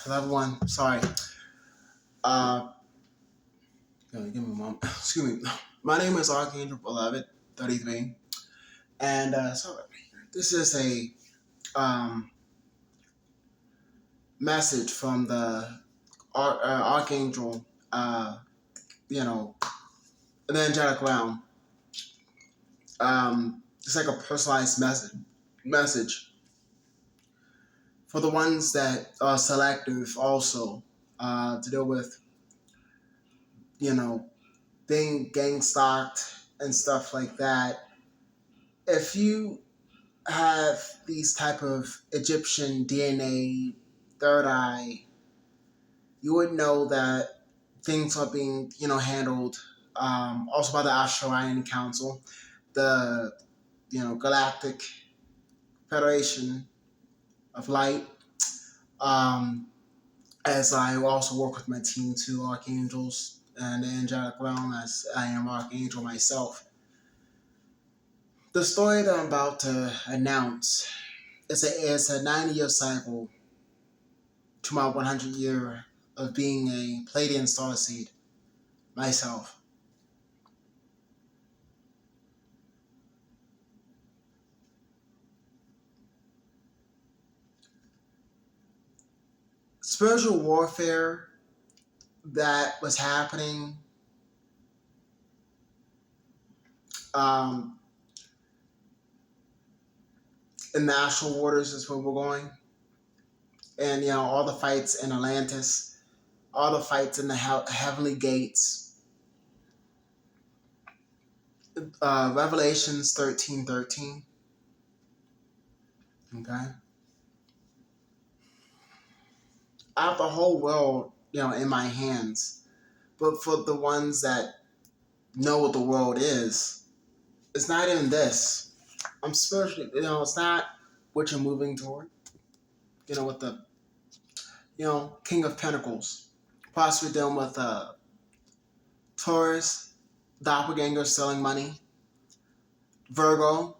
Hello everyone. Sorry. Uh, give me a moment. Excuse me. My name is Archangel Beloved 33, and so this is a message from the Archangel. You know, the angelic realm. It's like a personalized message for the ones that are selective, also to deal with. Being gang stalked and stuff like that. If you have these type of Egyptian DNA, third eye, you would know that things are being, handled also by the Australian Council, the, Galactic Federation of Light. Um, as I also work with my team, two archangels and the angelic realm, as I am archangel myself. The story that I'm about to announce is a 90-year cycle to my 100-year of being a Pleiadian starseed myself. Spiritual warfare that was happening um, in the astral waters is where we're going. And, all the fights in Atlantis, all the fights in the heavenly gates. Revelations 13:13. Okay? I have the whole world, in my hands. But for the ones that know what the world is, it's not even this. I'm spiritually, it's not what you're moving toward. With the, King of Pentacles. Possibly dealing with Taurus, doppelganger selling money, Virgo,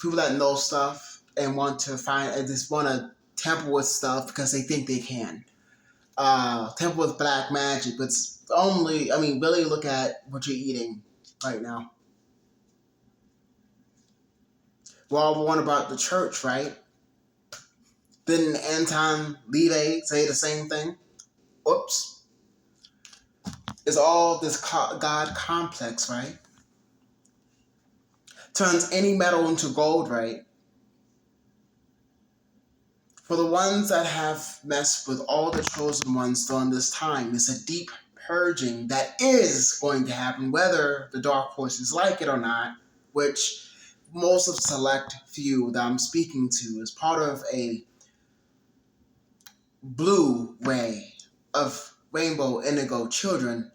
people that know stuff and want to find, and just want to tamper with stuff because they think they can. Tamper with black magic, but it's only, really look at what you're eating right now. We're all wondering about the church, right? Didn't Anton LaVey say the same thing? Oops. It's all this God complex, right? Turns any metal into gold, right? For the ones that have messed with all the chosen ones during this time, it's a deep purging that is going to happen, whether the dark forces like it or not, which most of the select few that I'm speaking to is part of a blue ray of rainbow indigo children.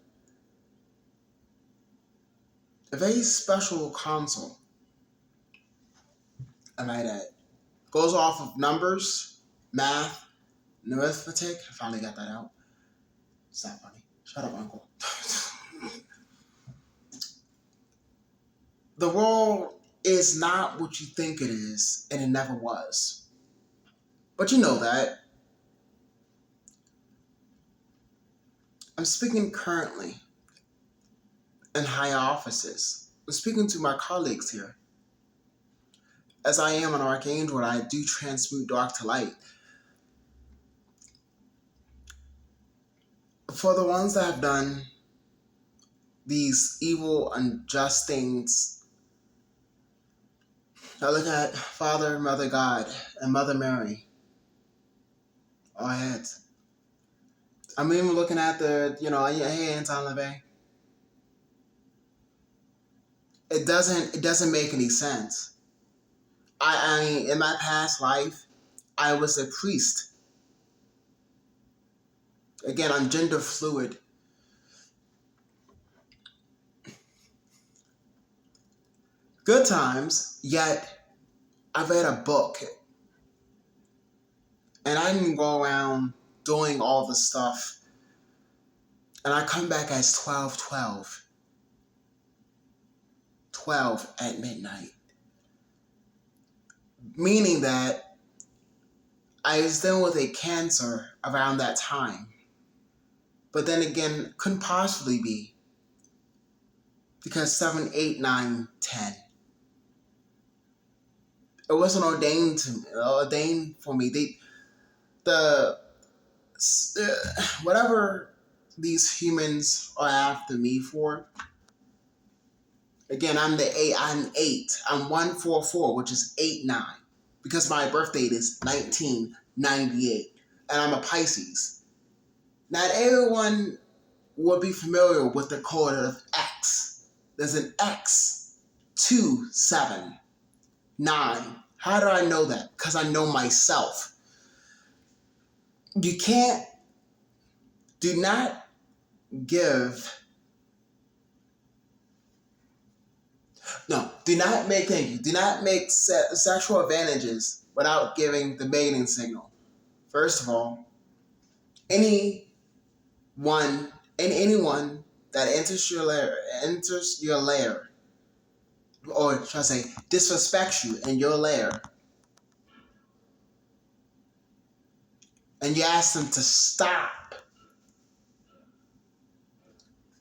A very special console, I might add. Goes off of numbers, math, and arithmetic. I finally got that out. It's not funny. Shut up, uncle. The world is not what you think it is, and it never was. But you know that. I'm speaking currently in higher offices. I'm speaking to my colleagues here. As I am an archangel, I do transmute dark to light. For the ones that have done these evil, unjust things, I look at Father, Mother God, and Mother Mary. Our heads. I'm even looking at the, hey, Anton LaVey. It doesn't make any sense. I mean, in my past life, I was a priest. Again, I'm gender fluid. Good times, yet I read a book. And I didn't go around doing all the stuff. And I come back as 12:12. 12 at midnight. Meaning that I was dealing with a cancer around that time. But then again, couldn't possibly be. Because 7, 8, 9, 10. It wasn't ordained for me. The whatever these humans are after me for. Again, I'm the 8. I'm 8. I'm 144, which is 8, 9. Because my birth date is 1998. And I'm a Pisces. Not everyone will be familiar with the code of X. There's an X, 2, 7, 9. How do I know that? Because I know myself. You can't, do not give, no, do not make, thank you, do not make sexual advantages without giving the mating signal. First of all, anyone that enters your lair, or should I say, disrespects you in your lair, and you ask them to stop,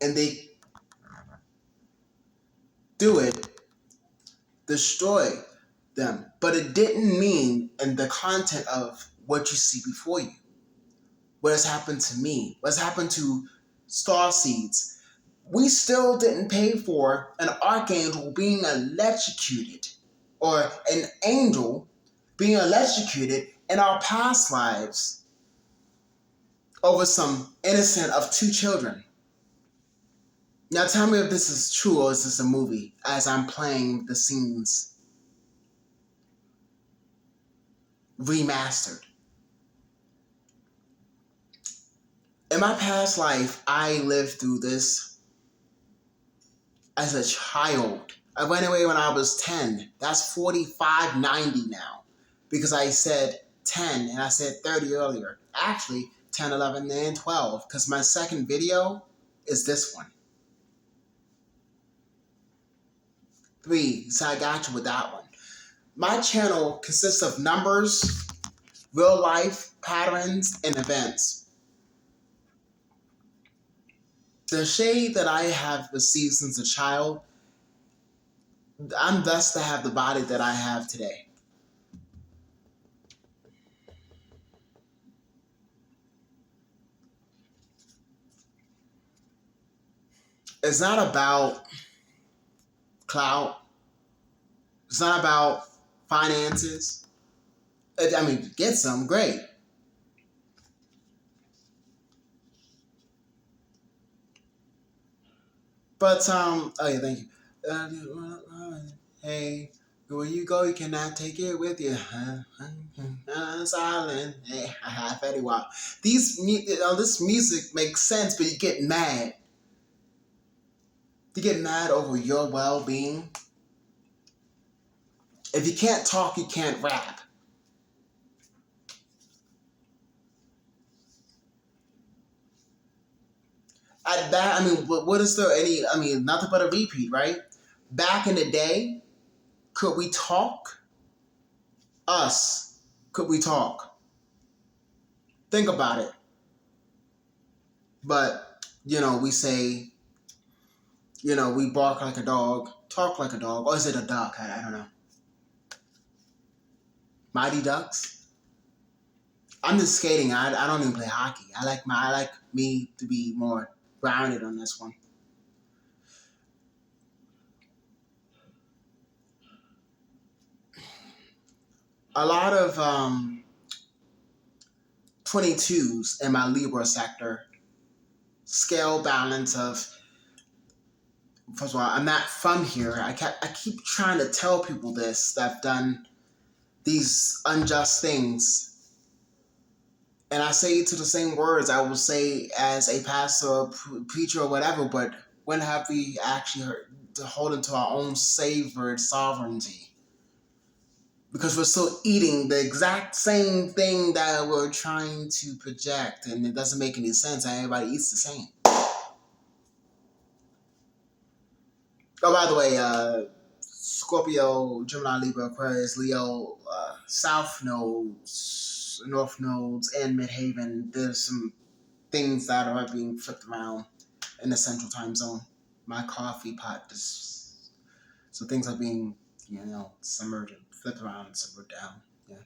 and they do it, destroy them. But it didn't mean in the content of what you see before you. What has happened to me? What's happened to star seeds? We still didn't pay for an archangel being electrocuted, or an angel being electrocuted in our past lives over some innocent of 2 children. Now tell me if this is true or is this a movie as I'm playing the scenes remastered. In my past life, I lived through this as a child. I went away when I was 10. That's 4590 now. Because I said 10 and I said 30 earlier. Actually, 10, 11, and 12. Because my second video is this one. 3, so I got you with that one. My channel consists of numbers, real life, patterns, and events. The shade that I have received since a child, I'm blessed to have the body that I have today. It's not about clout. It's not about finances. I mean, get some, great. But, oh yeah, thank you. Hey, where you go, you cannot take it with you. Silent. Hey, Fetty Wap. This music makes sense, but you get mad. You get mad over your well-being. If you can't talk, you can't rap. What is there any, nothing but a repeat, right? Back in the day, could we talk? Could we talk? Think about it. But, we say, we bark like a dog, talk like a dog, or is it a duck? I don't know. Mighty Ducks? I'm just skating. I don't even play hockey. I like me to be more grounded on this one. A lot of 22s in my Libra sector. Scale balance of, first of all, I'm not from here. I keep trying to tell people this, that I've done these unjust things. And I say it to the same words I will say as a pastor, preacher, or whatever, but when have we actually heard to hold into our own savored sovereignty? Because we're still eating the exact same thing that we're trying to project, and it doesn't make any sense. Everybody eats the same. Oh, by the way, Scorpio, Gemini, Libra, Aquarius, Leo, South Node, North Nodes, and Midhaven, there's some things that are being flipped around in the Central Time Zone. My coffee pot just so things are being simmered and flipped around and simmered down. Yeah,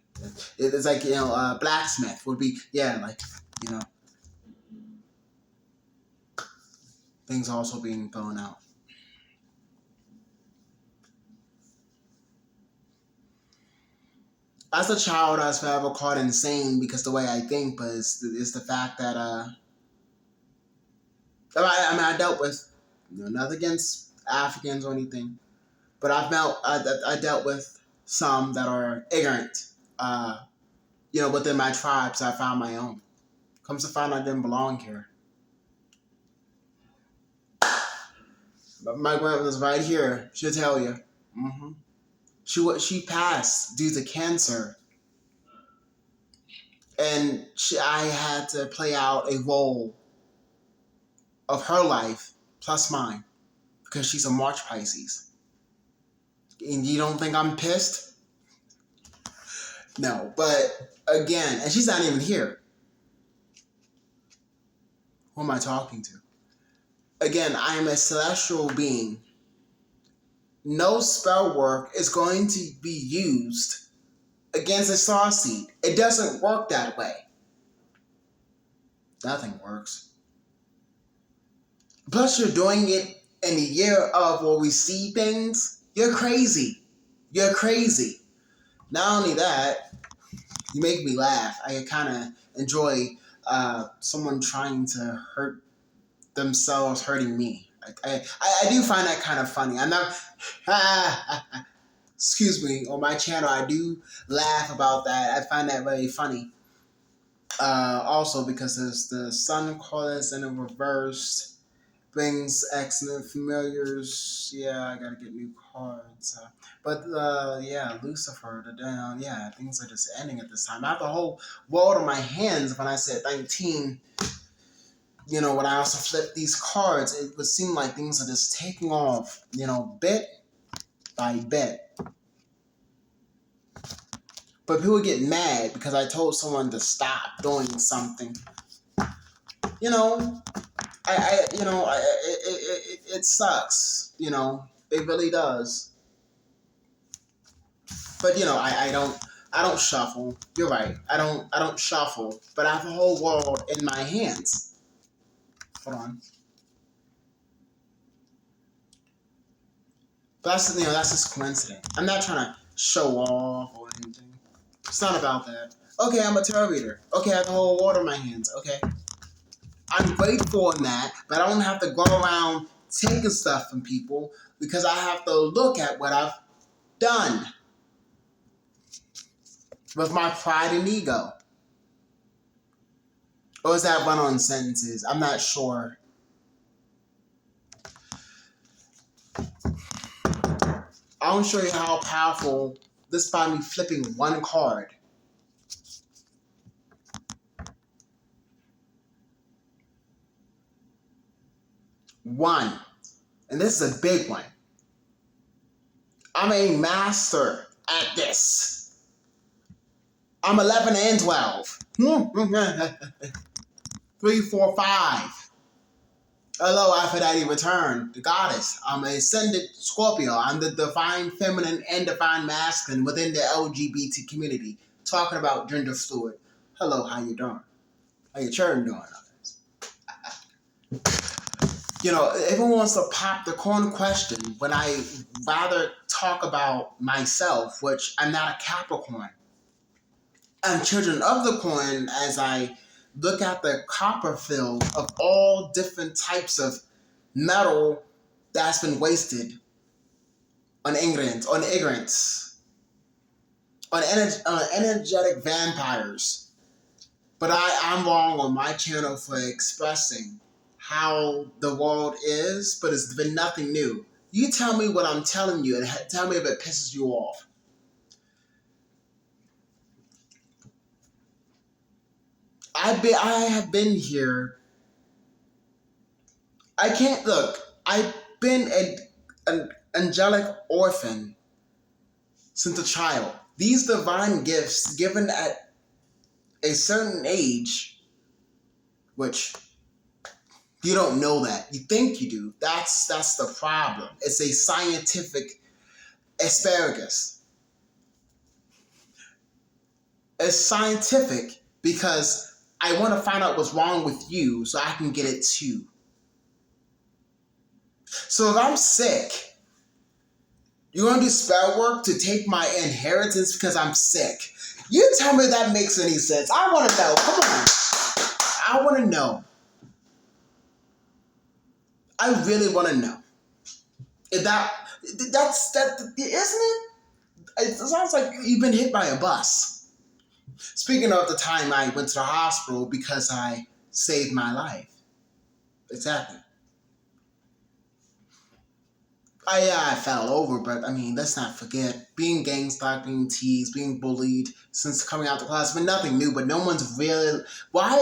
it's like blacksmith would be like you know things also being thrown out. As a child, I was forever called insane because the way I think, but it's the fact that I dealt with nothing against Africans or anything, but I dealt with some that are ignorant, within my tribe, so I found my own. Comes to find out I didn't belong here. But my grandmother's right here. She'll tell you. Mm-hmm. She passed due to cancer, and I had to play out a role of her life plus mine because she's a March Pisces. And you don't think I'm pissed? No, but again, and she's not even here. Who am I talking to? Again, I am a celestial being. No spell work is going to be used against a starseed. It doesn't work that way. Nothing works. Plus, you're doing it in the year of where we see things. You're crazy. You're crazy. Not only that, you make me laugh. I kind of enjoy someone trying to hurt themselves hurting me. I do find that kind of funny. I'm not... excuse me, on my channel, I do laugh about that. I find that very funny. Also, because there's the sun colors and the reversed brings excellent familiars. Yeah, I gotta get new cards. But Lucifer, the down. Yeah, things are just ending at this time. I have the whole world in my hands. When I said 19, when I also flip these cards, it would seem like things are just taking off. Bit by bit. But people get mad because I told someone to stop doing something. It sucks. It really does. But I don't shuffle. You're right. I don't shuffle. But I have the whole world in my hands. Hold on. But that's just coincidence. I'm not trying to show off or anything. It's not about that. Okay, I'm a tarot reader. Okay, I have the whole world in my hands. Okay. I'm grateful in that, but I don't have to go around taking stuff from people because I have to look at what I've done with my pride and ego. Or is that run-on sentences? I'm not sure. I'll show you how powerful this by me flipping one card. One. And this is a big one. I'm a master at this. I'm 11 and 12. 3, 4, 5. Hello, Aphrodite return, the goddess. I'm a ascended Scorpio. I'm the divine feminine and divine masculine within the LGBT community. Talking about gender fluid. Hello, how you doing? How your children doing? Everyone wants to pop the corn question when I rather talk about myself, which I'm not a Capricorn. I'm children of the corn as I look at the copper field of all different types of metal that's been wasted on ignorance, on energetic vampires. But I'm wrong on my channel for expressing how the world is, but it's been nothing new. You tell me what I'm telling you and tell me if it pisses you off. I have been here. I can't look. I've been an angelic orphan since a child. These divine gifts given at a certain age, which you don't know that. You think you do. That's the problem. It's a scientific asparagus. It's scientific because I want to find out what's wrong with you so I can get it too. So if I'm sick, you're going to do spell work to take my inheritance because I'm sick. You tell me that makes any sense. I want to know. Come on. I want to know. I really want to know. If that isn't it? It sounds like you've been hit by a bus. Speaking of the time I went to the hospital because I saved my life. Exactly. I fell over, but I mean, let's not forget, being gang stalked, being teased, being bullied since coming out the class has been nothing new, but no one's really, I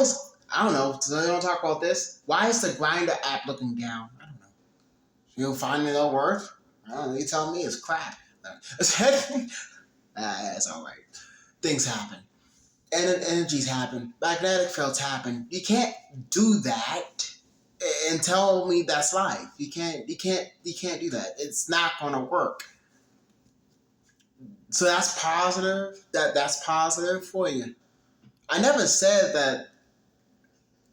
don't know, so they don't talk about this, why is the Grinder app looking down? I don't know. You'll find me no worth? I don't know, you tell me it's crap. It's alright. Things happen. Energies happen. Magnetic fields happen. You can't do that and tell me that's life. You can't do that. It's not gonna work. So that's positive. That's positive for you. I never said that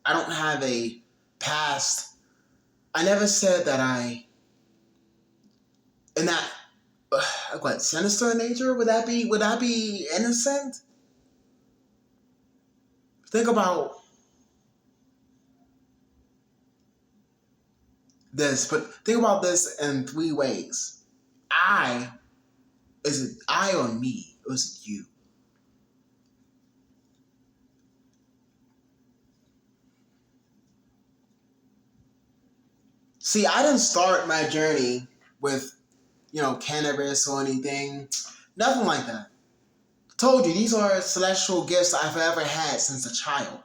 I don't have a past. I never said that in that what, sinister nature? Would that be innocent? Think about this, but think about this in three ways. Is it I or me? Or is it you? See, I didn't start my journey with, cannabis or anything. Nothing like that. I told you, these are celestial gifts I've ever had since a child.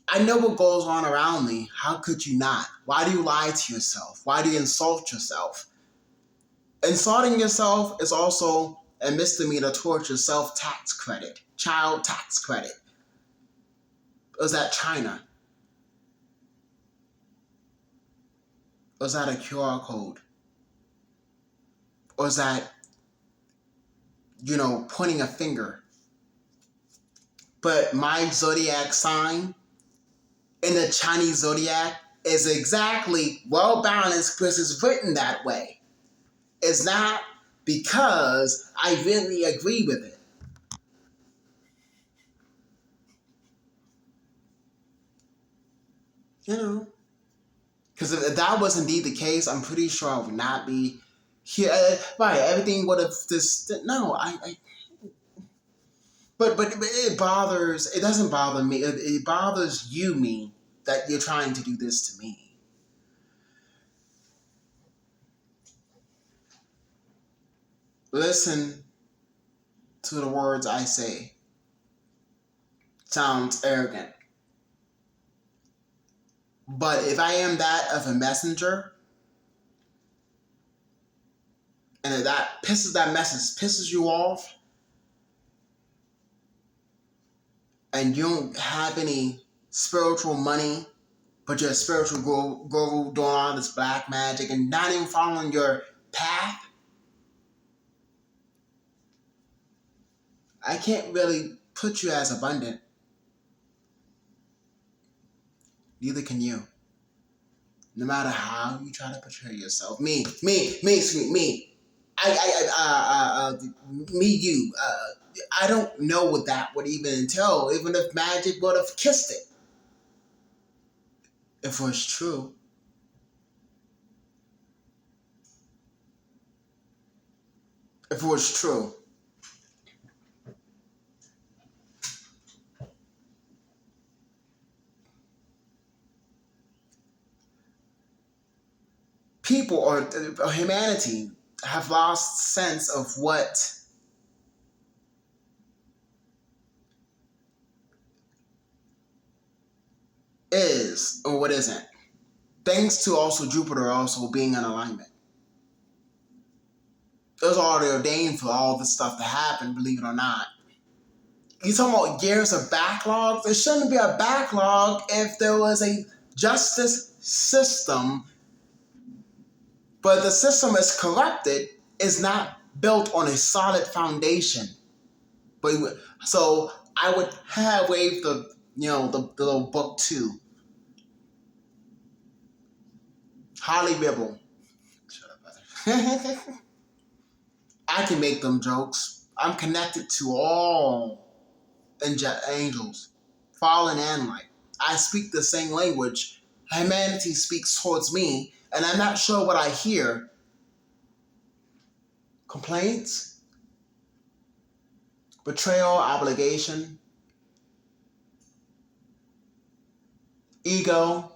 I know what goes on around me. How could you not? Why do you lie to yourself? Why do you insult yourself? Insulting yourself is also a misdemeanor towards your self-tax credit, child tax credit. Was that China? Was that a QR code? Or is that, pointing a finger? But my zodiac sign in the Chinese zodiac is exactly well balanced because it's written that way. It's not because I really agree with it. Because if that was indeed the case, I'm pretty sure I would not be here. Right, everything would have just no. But it bothers. It doesn't bother me. It bothers you, me, that you're trying to do this to me. Listen to the words I say. Sounds arrogant. But if I am that of a messenger, and if that message pisses you off, and you don't have any spiritual money, but you're a spiritual guru doing all this black magic and not even following your path, I can't really put you as abundant. Neither can you. No matter how you try to portray yourself. Me. You. I don't know what that would even entail, even if magic would have kissed it. If it was true. If it was true. People or humanity have lost sense of what is or what isn't. Thanks to also Jupiter also being in alignment. It was already ordained for all this stuff to happen, believe it or not. You talking about years of backlog? There shouldn't be a backlog if there was a justice system, but the system is corrupted, is not built on a solid foundation. But so I would have waved the little book too. Holly Bibble. Shut up. I can make them jokes. I'm connected to all angels, fallen and light. I speak the same language humanity speaks towards me, and I'm not sure what I hear. Complaints, betrayal, obligation, ego,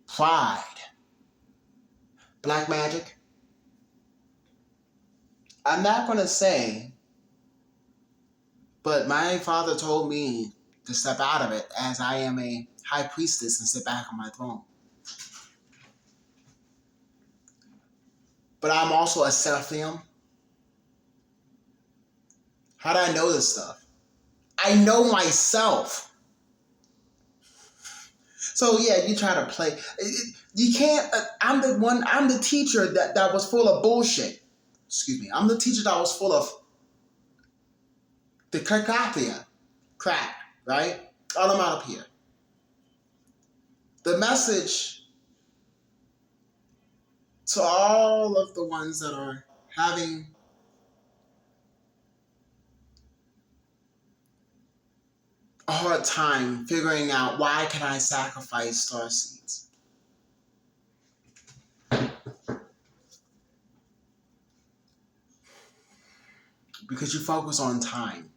pride, black magic. I'm not going to say, but my father told me to step out of it as I am a high priestess and sit back on my throne. But I'm also a seraphim. How do I know this stuff? I know myself. So yeah, you try to play. You can't. I'm the teacher that was full of bullshit. Excuse me. I'm the teacher that was full of the cacophony, crap. Right? Onomatopoeia. The message to all of the ones that are having a hard time figuring out why can I sacrifice star seeds. Because you focus on time.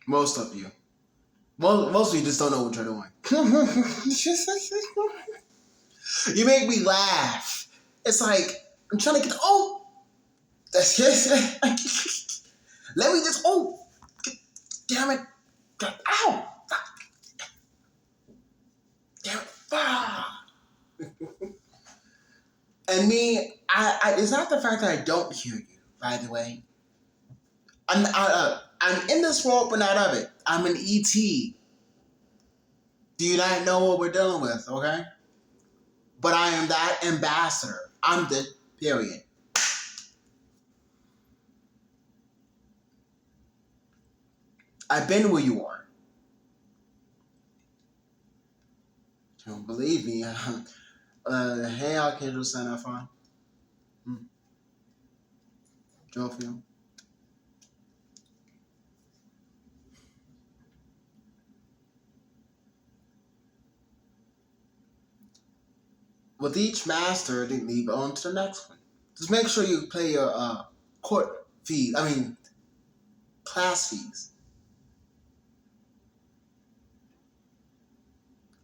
Most of you. Most of you just don't know what you're doing. You make me laugh. It's like, I'm trying to get, that's let me just, damn it. Ow. Damn it. And me, it's not the fact that I don't hear you, by the way. I'm in this world, but not of it. I'm an ET. Do you not know what we're dealing with, okay? But I am that ambassador. I'm the period. I've been where you are. You don't believe me? Hey, Archangel Santa Fe. Jofiel. With each master, they leave on to the next one. Just make sure you pay your court fees. Class fees.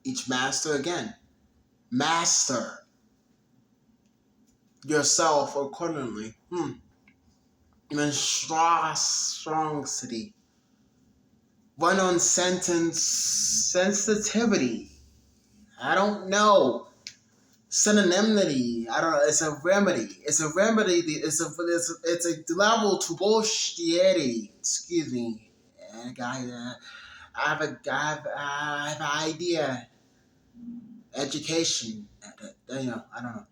Each master again. Master yourself accordingly. Strong city. Run on sentence sensitivity. I don't know. Synonymity. I don't know. It's a remedy. It's a remedy. It's a level to bullshitty. Excuse me. I have an idea. Education. I don't know.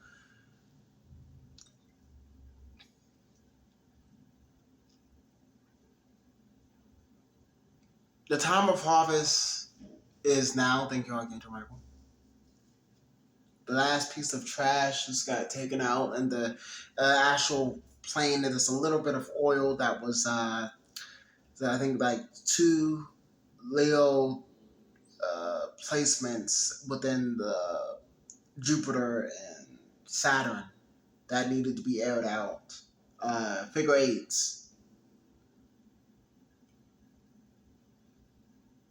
The time of harvest is now. Thank you, Archangel Michael. The last piece of trash just got taken out, and the actual plane, there's a little bit of oil that was, I think, like 2 Leo placements within the Jupiter and Saturn that needed to be aired out. Figure eights.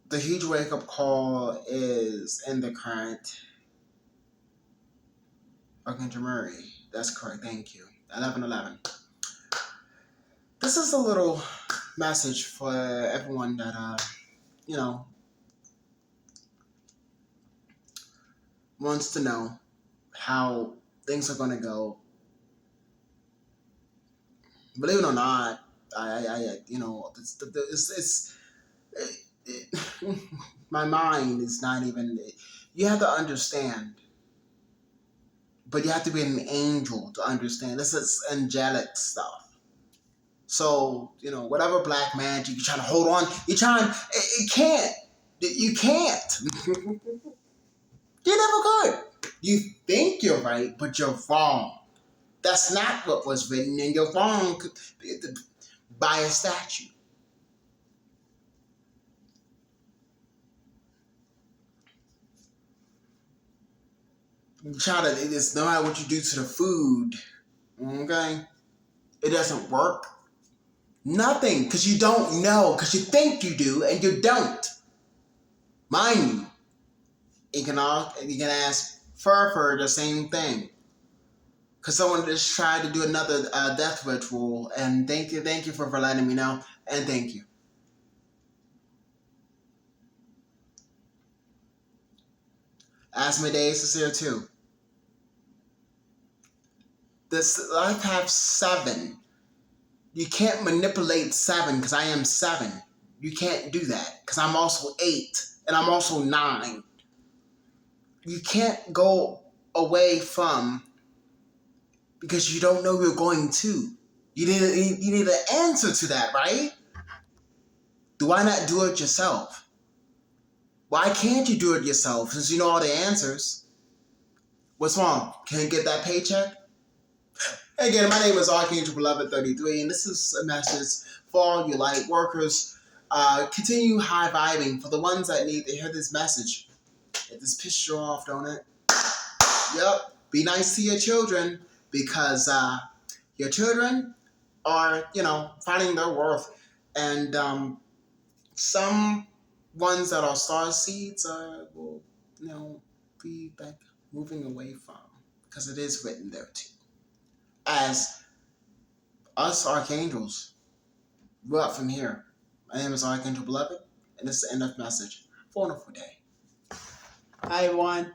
The huge wake-up call is in the current. Archangel Murray. That's correct. Thank you. 1111. This is a little message for everyone that, wants to know how things are going to go. Believe it or not, it, my mind is not even. You have to understand, but you have to be an angel to understand. This is angelic stuff. So whatever black magic you're trying to hold on, you're trying. It can't. You can't. You never could. You think you're right, but you're wrong. That's not what was written, and you're wrong by a statue. You try to. It's no matter what you do to the food. Okay, it doesn't work. Nothing, because you don't know, because you think you do, and you don't. Mind you, you can ask Fur the same thing. Because someone just tried to do another death ritual, and thank you for letting me know, and thank you. Asmodeus is here too. This life have 7. You can't manipulate 7 because I am 7. You can't do that because I'm also 8 and I'm also 9. You can't go away from because you don't know you're going to. You need an answer to that, right? Do I not do it yourself? Why can't you do it yourself since you know all the answers? What's wrong? Can't you get that paycheck? Again, my name is Archangel Beloved 33, and this is a message for all you light workers. Continue high vibing for the ones that need to hear this message. It just pisses you off, don't it? Yep. Be nice to your children because your children are, finding their worth. And some ones that are star seeds will, be back moving away from because it is written there too. As us archangels, we're up from here. My name is Archangel Beloved, and this is the end of message. Have a wonderful day. Hi, everyone.